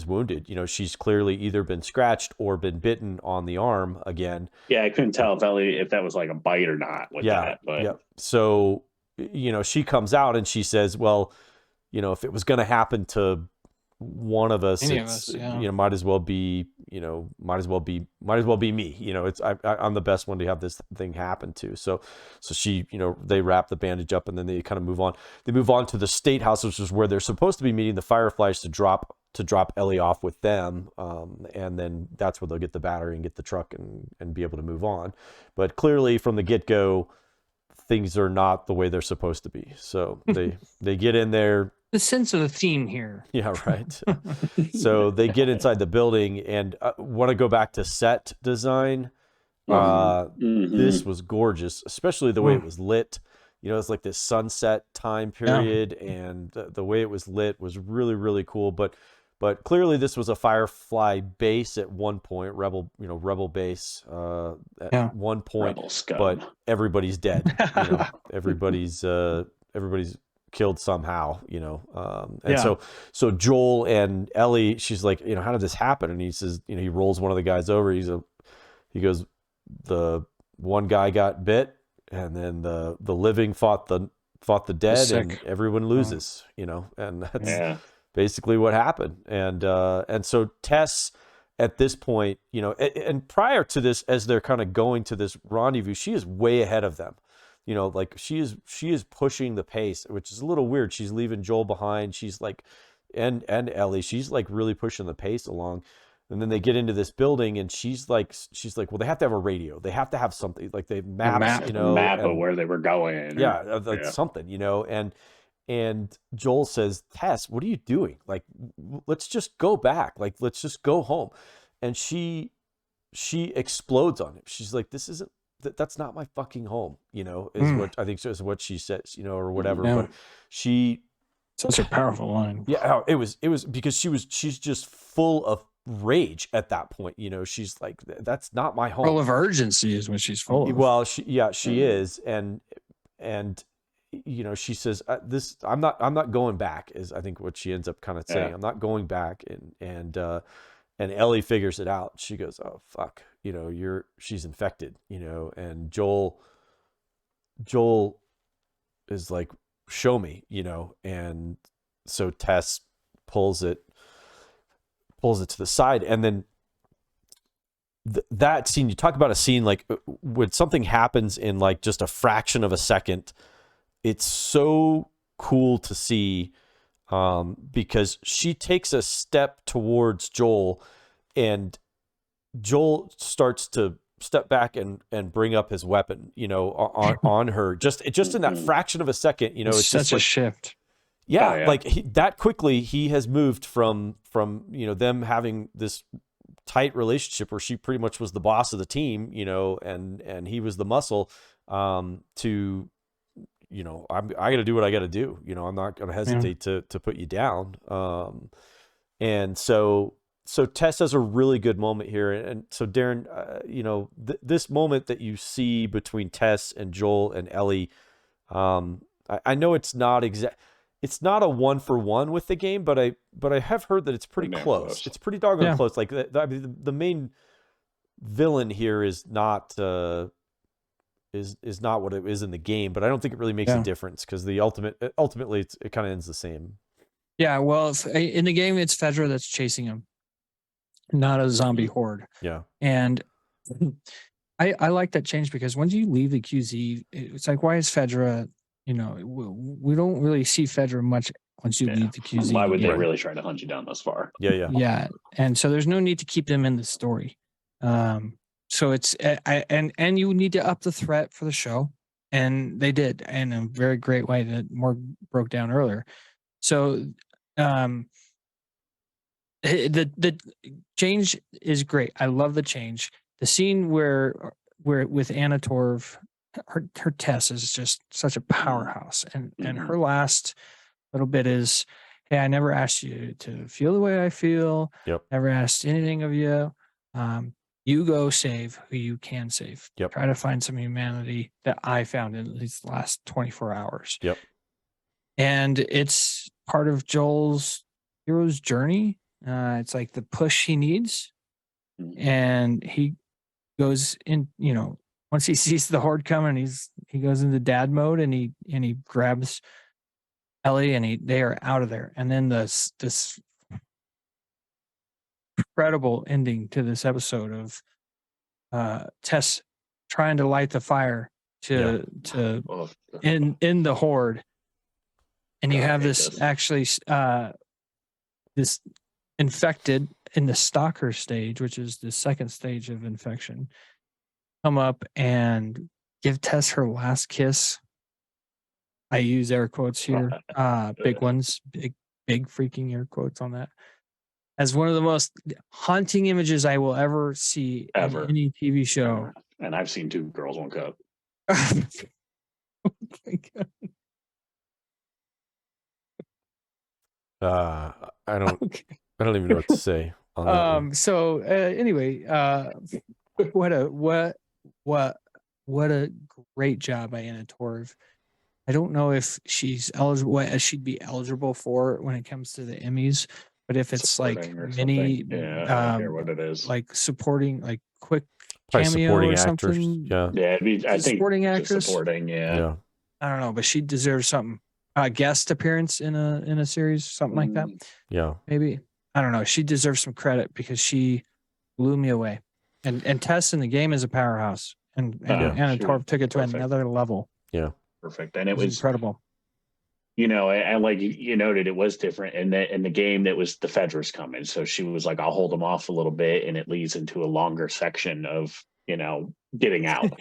wounded. She's clearly either been scratched or been bitten on the arm again. Yeah, I couldn't tell if that was like a bite or not with that. But yeah. So, she comes out and she says, well, if it was going to happen to one of us, might as well be me. I'm the best one to have this thing happen to. So she, they wrap the bandage up and then they kind of move on. They move on to the State House, which is where they're supposed to be meeting the Fireflies to drop Ellie off with them. And then that's where they'll get the battery and get the truck and be able to move on. But clearly from the get-go, things are not the way they're supposed to be. So they get in there. The sense of the theme here. Yeah, right. So they get inside the building and want to go back to set design. This was gorgeous, especially the way it was lit. It's like this sunset time period, and the way it was lit was really, really cool. But clearly this was a Firefly base at one point, rebel base at one point. But everybody's dead. Everybody's killed somehow, so Joel and Ellie, she's like, how did this happen? And he says, he rolls one of the guys over. He goes, the one guy got bit, and then the living fought the dead, and everyone loses, and that's basically what happened. And so Tess at this point, and prior to this, as they're kind of going to this rendezvous, she is way ahead of them. Like she is pushing the pace, which is a little weird. She's leaving Joel behind. She's like, and Ellie, she's like really pushing the pace along. And then they get into this building and she's like, well, they have to have a radio. They have to have something, like they map of where they were going. Yeah. Something, and Joel says, Tess, what are you doing? Like, let's just go back. Like, let's just go home. And she explodes on him. She's like, that's not my fucking home, is what I think is what she says, or whatever. Yeah. But such a powerful line. Yeah, it was because she's just full of rage at that point. She's like, that's not my home. Full of urgency is what she's full of. Well, she is, and she says, I'm not going back, is I think what she ends up kind of saying. I'm not going back, and Ellie figures it out. She goes, oh fuck, she's infected, and Joel is like, show me, and so Tess pulls it to the side, and then that scene, you talk about a scene like when something happens in like just a fraction of a second, it's so cool to see, because she takes a step towards Joel, and Joel starts to step back and bring up his weapon, on her, just in that fraction of a second, it's such just a like, shift. Yeah, like that quickly he has moved from them having this tight relationship where she pretty much was the boss of the team, and he was the muscle, to I got to do what I got to do. I'm not going to hesitate to put you down. And so Tess has a really good moment here. And so Darren, this moment that you see between Tess and Joel and Ellie, I know it's not it's not a 1-for-1 with the game, but I have heard that it's pretty close. It's pretty doggone close. Like the main villain here is not is not what it is in the game, but I don't think it really makes a difference because ultimately it kind of ends the same. Yeah, well, in the game it's Fedra that's chasing him, not a zombie horde. Yeah, and I like that change because once you leave the QZ, it's like, why is Fedra? We don't really see Fedra much once you leave the QZ. Why would they really try to hunt you down this far? Yeah. And so there's no need to keep them in the story. So it's and you need to up the threat for the show, and they did in a very great way that Morg broke down earlier. So the change is great. I love the change. The scene where with Anna Torv, her Tess is just such a powerhouse, and her last little bit is, hey, I never asked you to feel the way I feel. Never asked anything of you. You go save who you can save. Try to find some humanity that I found in these last 24 hours. And it's part of Joel's hero's journey. It's like the push he needs. And he goes in, once he sees the horde coming, he goes into dad mode, and he grabs Ellie, and they are out of there. And then this incredible ending to this episode of Tess trying to light the fire to in the horde, and you have this actually this infected in the stalker stage, which is the second stage of infection, come up and give Tess her last kiss. I use air quotes here, big ones, big freaking air quotes on that, as one of the most haunting images I will ever see in any TV show. And I've seen 2 Girls, 1 Cup. Oh my God. I don't even know what to say on that one. So anyway, what a great job by Anna Torv. I don't know if she's eligible, what she'd be eligible for when it comes to the Emmys, but if it's like mini, I don't care what it is, like supporting, like quick probably cameo supporting or actors. something. I think supporting actress. Supporting, I don't know, but she deserves something. Guest appearance in a series, something like that. Yeah, maybe. I don't know. She deserves some credit because she blew me away. And Tess in the game is a powerhouse, and Anna Torv took it to another level. Yeah. Perfect. And it was incredible. And like you noted, it was different in the game. That was the Fedra's coming, so she was like, "I'll hold them off a little bit," and it leads into a longer section of getting out.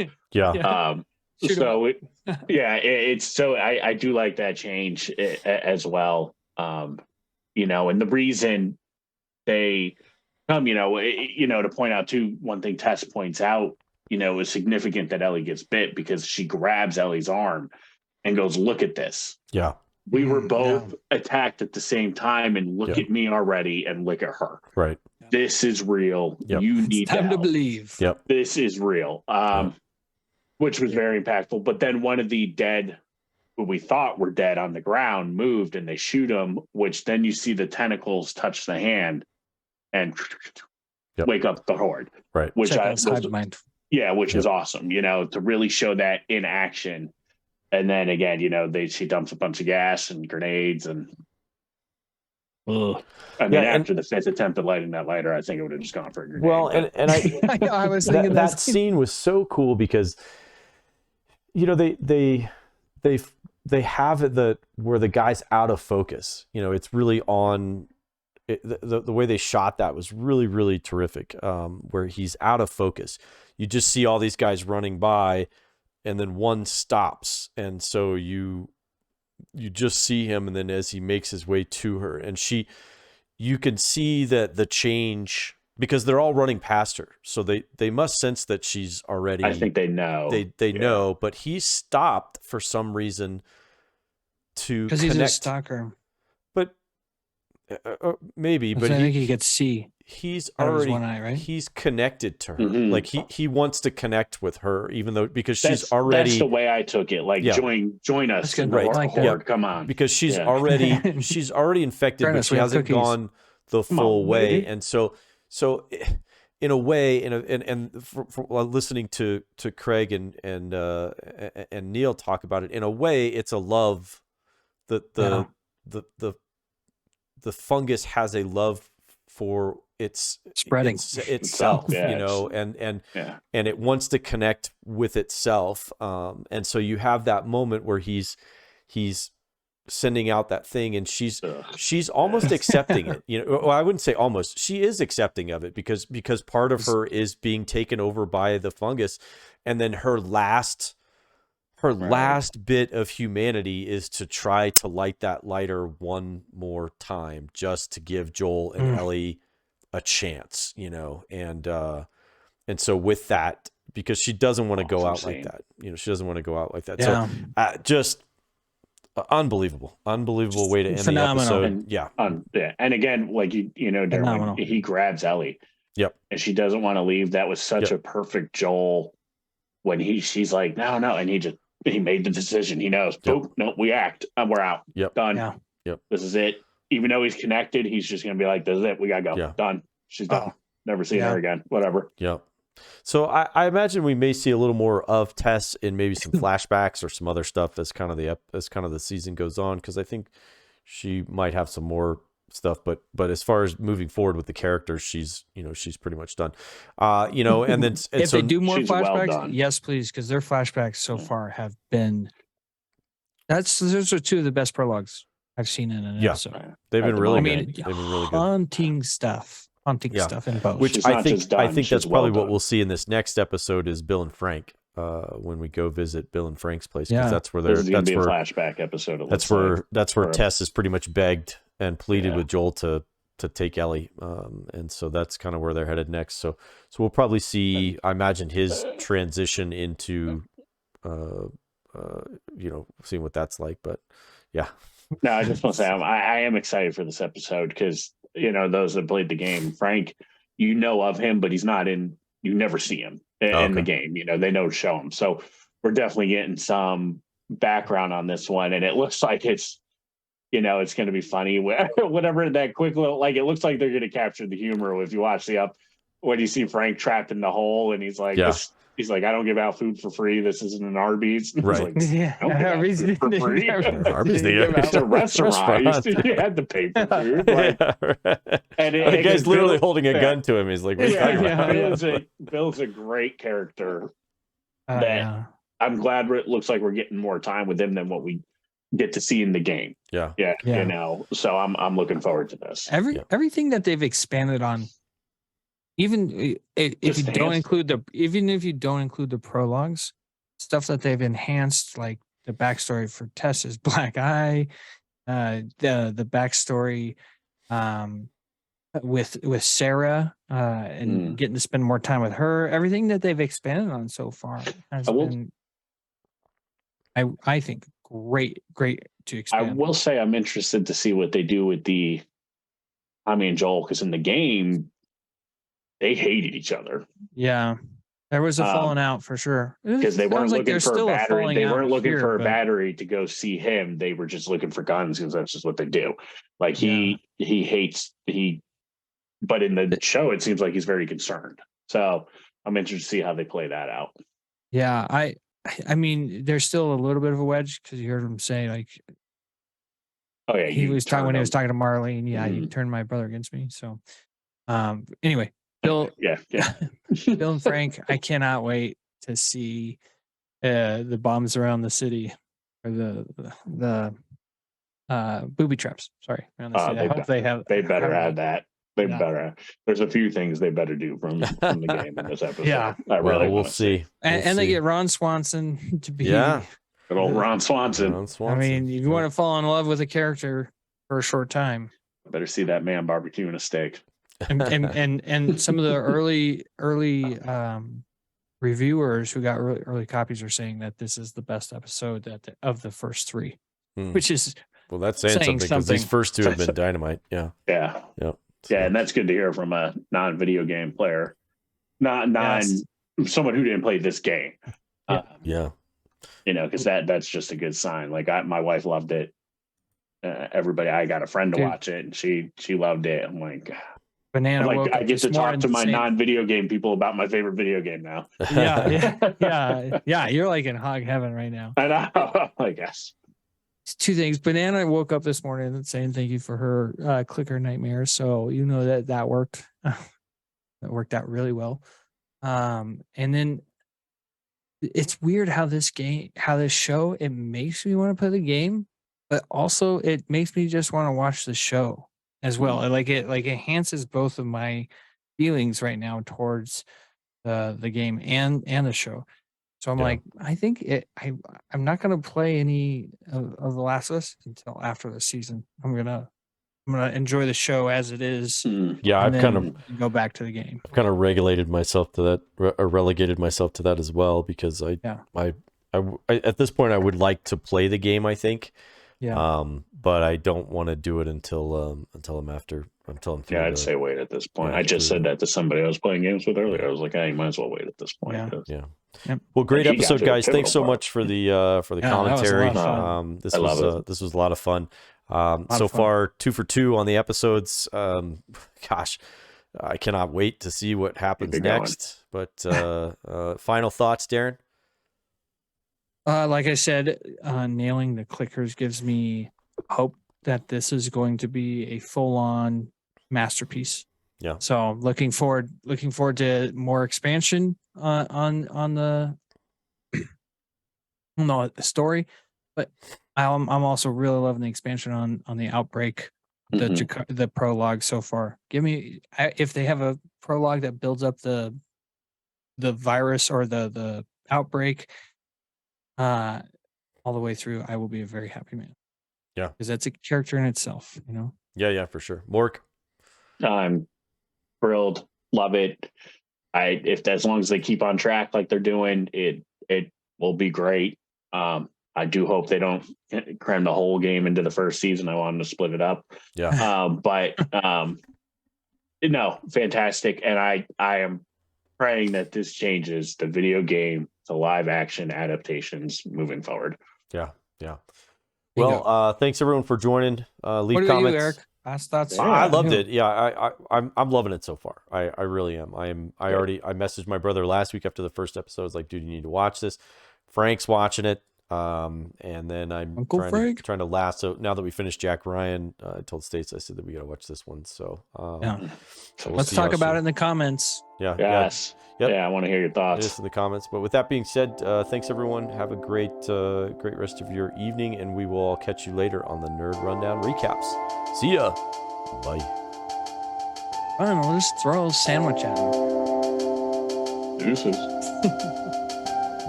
It's so I do like that change as well. And the reason they come, to point out too, one thing Tess points out, is significant that Ellie gets bit because she grabs Ellie's arm and goes, "Look at this. Yeah. We were both attacked at the same time, and look at me already and look at her. Right. This is real. You need time to believe. Yep. This is real." Which was very impactful. But then one of the dead, who we thought were dead on the ground, moved, and they shoot him, which then you see the tentacles touch the hand and wake up the horde. Right. Which which is awesome, to really show that in action. And then again, she dumps a bunch of gas and grenades, and after the 5th attempt at lighting that lighter, I think it would have just gone for a grenade. Well, and I was thinking that scene was so cool because they have it where the guy's out of focus. It's really on the way they shot that was really, really terrific. Where he's out of focus, you just see all these guys running by, and then one stops, and so you just see him, and then as he makes his way to her, and you can see that the change because they're all running past her, so they must sense that she's already. I think they know. They know, but he stopped for some reason to because he's a stalker. But maybe, but I think he could see. He's out of his already one eye, right? He's connected to her. Mhm. Like he wants to connect with her, even though because she's That's already the way I took it. Like Yeah. join us, That's good. the Right. I like horde. that. Come on. because she's Yeah. already infected, but Fairness, she we have hasn't cookies. gone the Come on, full way, baby. and so in a way, and for listening to Craig and Neil talk about it, in a way, it's a love. The fungus has a love for Spreading. itself, Yeah, you know, Yeah. and it wants to connect with itself, and so you have that moment where he's sending out that thing, and she's almost accepting it, you know. Well, I wouldn't say almost, she is accepting of it because part of her is being taken over by the fungus, and then her last bit of humanity is to try to light that lighter one more time, just to give Joel and Ellie a chance, you know. And so with that, because she doesn't want to go out like that, you know, she doesn't want to go out like that. Yeah. So just unbelievable way to end Phenomenal. the episode. And, yeah. And again, like you know, Darren, Phenomenal. when he grabs Ellie. Yep. And she doesn't want to leave. That was such a perfect Joel when she's like, no, and he made the decision. He knows. Yep. Boop, no, we act. We're out. Yep. Done. Yeah. Yep. This is it. Even though he's connected, he's just gonna be like, this is it. We gotta go. Yeah. Done. She's done. Never seen Yeah. her again. Whatever. Yep. So I imagine we may see a little more of Tess in maybe some flashbacks or some other stuff as kind of the season goes on, because I think she might have some more stuff, but as far as moving forward with the characters, she's pretty much done. You know, and then If they do more she's well flashbacks, done. yes, please, because their flashbacks so far have been. Those are two of the best prologues I've seen in an episode. they've been really good. I mean, They've been really good. haunting stuff in both. Which She's I not think just done, that's she's probably well what done. we'll see in this next episode is Bill and Frank when we go visit Bill and Frank's place, Yeah. because that's where This is gonna that's be a where flashback episode. It that's looks where like. that's where Or a- Tess has pretty much begged and pleaded Yeah. with Joel to take Ellie, and so that's kind of where they're headed next. So we'll probably see, I imagine, his transition into seeing what that's like. But yeah. No, I just want to say I am excited for this episode because, you know, those that played the game, Frank, you know of him, but he's not in. You never see him in the game. You know, they don't show him. So we're definitely getting some background on this one, and it looks like it's, you know, it's going to be funny. Whatever that quick little, like, it looks like they're going to capture the humor if you watch when you see Frank trapped in the hole, and he's like, he's like, I don't give out food for free. This isn't an Arby's. Right. Like, Yeah. I don't give out Arby's- food for free. Arby's It's a restaurant. You had to pay for food. Like, and the guy's literally holding a yeah. gun to him. He's like, what are you talking about? Bill's a great character. Yeah. I'm glad it looks like we're getting more time with him than what we get to see in the game. Yeah. You know. So I'm looking forward to this. Everything that they've expanded on, even if you don't include the prologues, stuff that they've enhanced, like the backstory for Tess's black eye, the backstory with Sarah, and getting to spend more time with her. Everything that they've expanded on so far has been, I think, great to expand. I will say I'm interested to see what they do with Tommy and Joel, because in the game they hated each other. Yeah, there was a falling out for sure, because they weren't looking for a battery. They weren't looking here, for a but- battery to go see him. They were just looking for guns because that's just what they do. Like he hates but in the show it seems like he's very concerned. So I'm interested to see how they play that out. Yeah, I mean, there's still a little bit of a wedge because you heard him say, like, Oh yeah, he was talking when he was talking to Marlene. Yeah, you Mhm. turned my brother against me. So, anyway, Bill, Yeah. Bill and Frank, I cannot wait to see the bombs around the city, or the booby traps. Sorry, around the city. I hope they have. They better add that. They Yeah. better. There's a few things they better do from the game in this episode. Yeah. I really we'll want to see. And they get Ron Swanson to be. Yeah. Good old Ron Swanson. Ron I Swanson. mean, if you want to fall in love with a character for a short time, I better see that man barbecuing a steak. And some of the early reviewers who got early copies are saying that this is the best episode of the first three, which is well, that's saying something because these first two have been dynamite. Yeah. Yeah. So. Yeah, and that's good to hear from a non-video game player, not someone who didn't play this game. Yeah. You know, because that's just a good sign. Like my wife loved it. Everybody, I got a friend to watch it, and she loved it. I'm like, Banana. I get to talk to my non-video game people about my favorite video game now. Yeah. You're like in hog heaven right now. I know. I guess. Two things. Banana woke up this morning and saying thank you for her clicker nightmare. So you know that worked. That worked out really well. And then it's weird how this show, it makes me want to play the game, but also it makes me just want to watch the show as well. It enhances both of my feelings right now towards the game and the show. So I'm like, I think I'm not going to play any of The Last of Us until after the season. I'm gonna enjoy the show as it is. Yeah, I've kind of go back to the game. I've kind of relegated myself to that as well, because I at this point I would like to play the game. I think, but I don't want to do it until I'm through. Yeah, I'd say wait at this point. I just said that to somebody I was playing games with earlier. I was like, hey, you might as well wait at this point. Yeah. Well, great episode, guys. Thanks so much for the commentary. This was a lot of fun. So far, 2 for 2 on the episodes. Gosh, I cannot wait to see what happens next. But final thoughts, Darren? Like I said, nailing the clickers gives me hope that this is going to be a full-on masterpiece. Yeah. So looking forward to more expansion on the the story, but I'm also really loving the expansion on the outbreak, the prologue so far. Give me, if they have a prologue that builds up the virus or the outbreak all the way through, I will be a very happy man. Yeah, because that's a character in itself, you know. Yeah, for sure. Mork, I'm thrilled, love it. As long as they keep on track like they're doing, it will be great. I do hope they don't cram the whole game into the first season. I want them to split it up. Yeah. No, fantastic. And I am praying that this changes the video game to live action adaptations moving forward. Yeah. Well, thanks everyone for joining. Leave comments. You, Eric? Last thoughts? I loved it. Yeah, I'm loving it so far. I really am. I messaged my brother last week after the first episode. I was like, dude, you need to watch this. Frank's watching it. And then I'm trying to lasso. Now that we finished Jack Ryan, I told States, I said that we got to watch this one. So, so let's talk about it in the comments. Yeah. Yes. Yep. Yeah. I want to hear your thoughts. Just in the comments. But with that being said, thanks everyone. Have a great rest of your evening, and we will all catch you later on the Nerd Rundown recaps. See ya. Bye. I don't know. Just throw a sandwich at him. Deuces.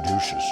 Deuces.